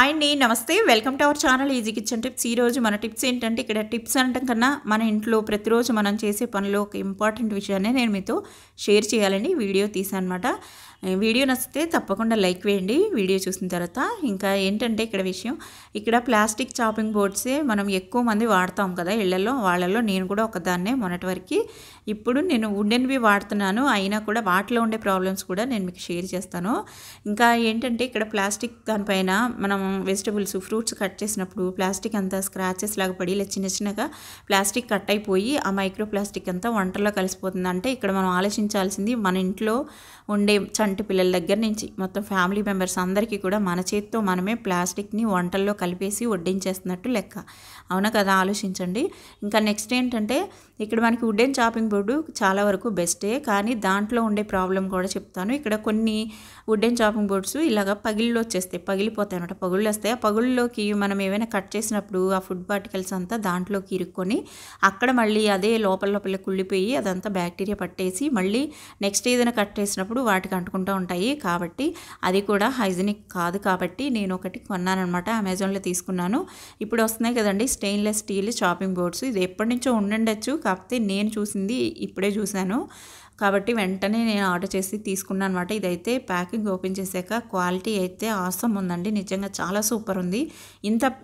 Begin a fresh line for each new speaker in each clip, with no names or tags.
Hi అండి, నమస్తే. Welcome to our channel easy kitchen tips. ఈరోజు మన టిప్స్ ఏంటంటే, ఇక్కడ టిప్స్ అనటం కన్నా మన ఇంట్లో ప్రతిరోజు మనం చేసే పనిలో ఒక ఇంపార్టెంట్ విషయాన్ని నేను మీతో షేర్ చేయాలని వీడియో తీసాను అనమాట. వీడియో నచ్చితే తప్పకుండా లైక్ వేయండి వీడియో చూసిన తర్వాత. ఇంకా ఏంటంటే ఇక్కడ విషయం, ఇక్కడ ప్లాస్టిక్ చాపింగ్ బోర్డ్సే మనం ఎక్కువ మంది వాడతాం కదా ఇళ్లలో. వాళ్ళల్లో నేను కూడా ఒకదాన్నే మొన్నటి వరకు. ఇప్పుడు నేను వుడెన్వి వాడుతున్నాను, అయినా కూడా వాటిలో ఉండే ప్రాబ్లమ్స్ కూడా నేను మీకు షేర్ చేస్తాను. ఇంకా ఏంటంటే ఇక్కడ ప్లాస్టిక్ దానిపైన మనం వెజిటబుల్స్ ఫ్రూట్స్ కట్ చేసినప్పుడు ప్లాస్టిక్ అంతా స్క్రాచెస్ లాగా పడి ఇలా చిన్న చిన్నగా ప్లాస్టిక్ కట్ అయిపోయి ఆ మైక్రో ప్లాస్టిక్ అంతా వంటల్లో కలిసిపోతుంది. అంటే ఇక్కడ మనం ఆలోచించాల్సింది, మన ఇంట్లో ఉండే చంటి పిల్లల దగ్గర నుంచి మొత్తం ఫ్యామిలీ మెంబర్స్ అందరికీ కూడా మన చేతితో మనమే ప్లాస్టిక్ని వంటల్లో కలిపేసి వడ్డించేస్తున్నట్టు లెక్క. అవునా కదా, ఆలోచించండి. ఇంకా నెక్స్ట్ ఏంటంటే, ఇక్కడ మనకి వుడెన్ చాపింగ్ బోర్డు చాలా వరకు బెస్టే, కానీ దాంట్లో ఉండే ప్రాబ్లం కూడా చెప్తాను. ఇక్కడ కొన్ని వుడెన్ చాపింగ్ బోర్డ్స్ ఇలాగ పగిళ్ళు వచ్చేస్తాయి, పగిలిపోతాయి అనమాట. పగుళ్ళు వస్తాయి. ఆ పగుళ్ళలోకి మనం ఏమైనా కట్ చేసినప్పుడు ఆ ఫుడ్ పార్టికల్స్ అంతా దాంట్లోకి ఇరుక్కొని అక్కడ మళ్ళీ అదే లోపల కుళ్ళిపోయి అదంతా బ్యాక్టీరియా పట్టేసి మళ్ళీ నెక్స్ట్ ఏదైనా కట్ చేసినప్పుడు వాటికి అంటుకుంటూ ఉంటాయి. కాబట్టి అది కూడా హైజీనిక్ కాదు. కాబట్టి నేను ఒకటి కొన్నానమాట, అమెజాన్లో తీసుకున్నాను. ఇప్పుడు వస్తున్నాయి కదండి స్టెయిన్లెస్ స్టీల్ చాపింగ్ బోర్డ్స్. ఇది ఎప్పటి నుంచో ఉండుండొచ్చు, కాకపోతే నేను చూసింది ఇప్పుడే చూశాను. కాబట్టి వెంటనే నేను ఆర్డర్ చేసి తీసుకున్నాను అనమాట. ఇదైతే ప్యాకింగ్ ఓపెన్ చేశాక క్వాలిటీ అయితే ఆసమ్ ఉందండి, నిజంగా చాలా సూపర్ ఉంది.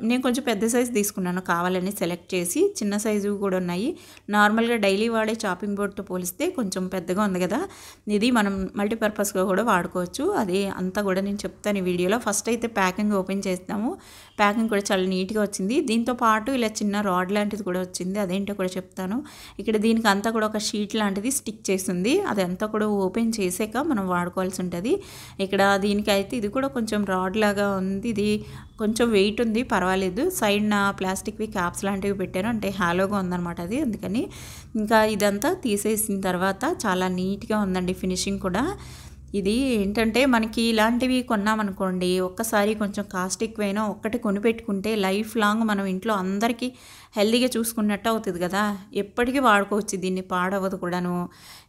నేను కొంచెం పెద్ద సైజు తీసుకున్నాను కావాలని సెలెక్ట్ చేసి. చిన్న సైజు కూడా ఉన్నాయి. నార్మల్గా డైలీ వాడే చాపింగ్ బోర్డ్తో పోలిస్తే కొంచెం పెద్దగా ఉంది కదా, ఇది మనం మల్టీపర్పస్గా కూడా వాడుకోవచ్చు. అదే అంతా కూడా నేను చెప్తాను ఈ వీడియోలో. ఫస్ట్ అయితే ప్యాకింగ్ ఓపెన్ చేస్తాము. ప్యాకింగ్ కూడా చాలా నీట్గా వచ్చింది. దీంతో పాటు ఇలా చిన్న రాడ్ లాంటిది కూడా వచ్చింది, అదేంటో కూడా చెప్తాను. ఇక్కడ దీనికి అంతా కూడా ఒక షీట్ లాంటిది స్టిక్ చేస్తుంది. అదంతా కూడా ఓపెన్ చేసాక మనం వాడుకోవాల్సి ఉంటుంది. ఇక్కడ దీనికైతే ఇది కూడా కొంచెం రాడ్ లాగా ఉంది, ఇది కొంచెం వెయిట్ ఉంది, పర్వాలేదు. సైడ్న ప్లాస్టిక్వి క్యాప్స్ లాంటివి పెట్టారు, అంటే హాలోగా ఉందన్నమాట అది, అందుకని. ఇంకా ఇదంతా తీసేసిన తర్వాత చాలా నీట్గా ఉందండి ఫినిషింగ్ కూడా. ఇది ఏంటంటే, మనకి ఇలాంటివి కొన్నామనుకోండి, ఒక్కసారి కొంచెం కాస్ట్ ఎక్కువైనా ఒక్కటి కొనిపెట్టుకుంటే లైఫ్ లాంగ్ మనం ఇంట్లో అందరికీ హెల్తీగా చూసుకున్నట్టు అవుతుంది కదా, ఎప్పటికీ వాడుకోవచ్చు, దీన్ని పాడవదు కూడాను.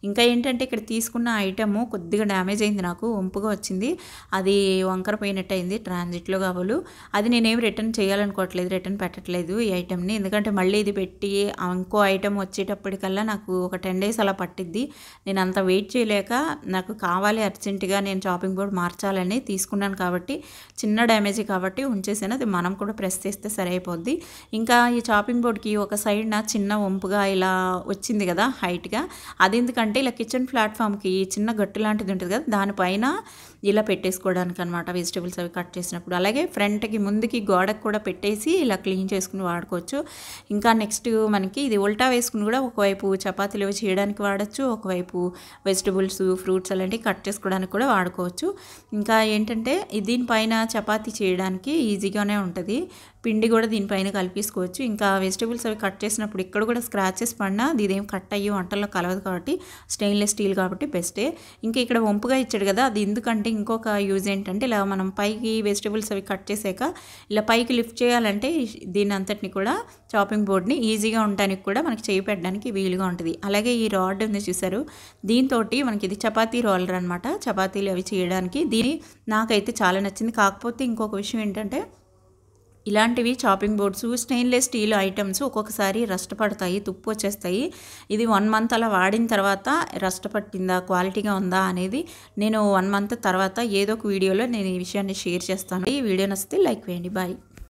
ఇంకా ఏంటంటే, ఇక్కడ తీసుకున్న ఐటమ్ కొద్దిగా డ్యామేజ్ అయింది, నాకు వంపుగా వచ్చింది. అది వంకర పోయినట్టు అయింది ట్రాన్సిట్లో కాబోలు. అది నేనేం రిటర్న్ చేయాలనుకోవట్లేదు, రిటర్న్ పెట్టట్లేదు ఈ ఐటమ్ని. ఎందుకంటే మళ్ళీ ఇది పెట్టి ఇంకో ఐటమ్ వచ్చేటప్పటికల్లా నాకు ఒక 10 days అలా పట్టిద్ది. నేను అంత వెయిట్ చేయలేక, నాకు కావాలి అర్జెంటుగా, నేను చాపింగ్ బోర్డ్ మార్చాలని తీసుకున్నాను. కాబట్టి చిన్న డ్యామేజ్ కాబట్టి ఉంచేసాను, అది మనం కూడా ప్రెస్ చేస్తే సరైపోద్ది. ఇంకా ఈ చాపింగ్ బోర్డ్కి ఒక సైడ్న చిన్న వంపుగా ఇలా వచ్చింది కదా హైట్గా, అది ఎందుకంటే ఇలా కిచెన్ ప్లాట్ఫామ్కి చిన్న గట్టు లాంటిది ఉంటుంది కదా, దానిపైన ఇలా పెట్టేసుకోవడానికి అనమాట, వెజిటబుల్స్ అవి కట్ చేసినప్పుడు. అలాగే ఫ్రంట్కి ముందుకి గోడకు కూడా పెట్టేసి ఇలా క్లీన్ చేసుకుని వాడుకోవచ్చు. ఇంకా నెక్స్ట్ మనకి ఇది ఉల్టా వేసుకుని కూడా ఒకవైపు చపాతీలు అవి చేయడానికి వాడచ్చు, ఒకవైపు వెజిటబుల్స్ ఫ్రూట్స్ అలాంటివి కట్ చేసుకోవడానికి కూడా వాడుకోవచ్చు. ఇంకా ఏంటంటే దీనిపైన చపాతీ చేయడానికి ఈజీగానే ఉంటుంది, పిండి కూడా దీనిపైన కలిపేసుకోవచ్చు. ఇంకా వెజిటబుల్స్ అవి కట్ చేసినప్పుడు ఇక్కడ కూడా స్క్రాచెస్ పడినా ఇదేం కట్ అయ్యి వంటల్లో కలవదు, కాబట్టి స్టెయిన్లెస్ స్టీల్ కాబట్టి బెస్టే. ఇంకా ఇక్కడ వంపుగా ఇచ్చాడు కదా, అది ఎందుకంటే ఇంకొక యూజ్ ఏంటంటే, ఇలా మనం పైకి వెజిటబుల్స్ అవి కట్ చేసాక ఇలా పైకి లిఫ్ట్ చేయాలంటే దీని అంతటిని కూడా చాపింగ్ బోర్డ్ని ఈజీగా ఉండడానికి కూడా మనకి చేయి పెట్టడానికి వీలుగా ఉంటుంది. అలాగే ఈ రాడ్ ఉంది చూసారు, దీంతో మనకి ఇది చపాతీ రోలర్ అనమాట, చపాతీలు అవి చేయడానికి. నాకైతే చాలా నచ్చింది. కాకపోతే ఇంకొక విషయం ఏంటంటే, ఇలాంటివి chopping boards stainless steel items ఒక్కొక్కసారి రస్ట్ పడతాయి, తుప్పు వచ్చేస్తాయి. ఇది 1 month అలా వాడిన తర్వాత రస్ట్ పట్టిందా, క్వాలిటీగా ఉందా అనేది నేను 1 month తర్వాత ఏదో ఒక వీడియోలో నేను ఈ విషయాన్ని షేర్ చేస్తాను. ఈ వీడియో నచ్చితే లైక్ వేయండి. బాయ్.